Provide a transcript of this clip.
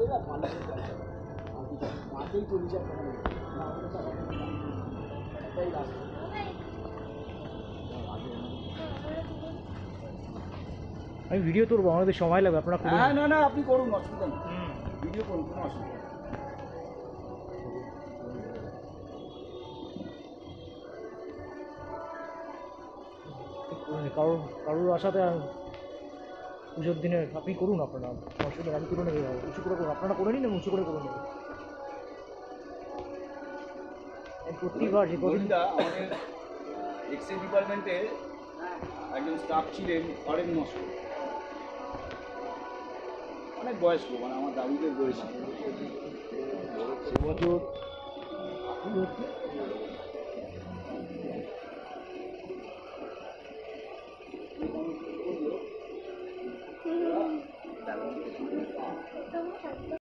দেবে আর মালিকের পয়সা দেবে। মাকেই 40,000 টাকা দেবে না, আমাদের টাকা দেবে না। এটাই রাস্তা। আমি ভিডিও তুলবো, আমাদের সময় লাগবে, আপনারা করুন। হ্যাঁ, না না, আপনি করুন, অসুবিধা নেই, ভিডিও করুন, কোনো অসুবিধা নেই। কারোর কারোর আশাতে পুজোর দিনে আপনি করুন, আপনারা অসুবিধা, আমি তুলে নেবে উঁচু করে করুন, আপনারা করে নিন, আমি উঁচু করে করে নেব। প্রতিবার যে কদিন গরিদা আমাদের এক্সএ ডিপার্টমেন্টে একজন স্টাফ ছিলেন হরেন নস্কর, অনেক বয়স্ক, মানে আমার দাদুদের বয়সী। এবছর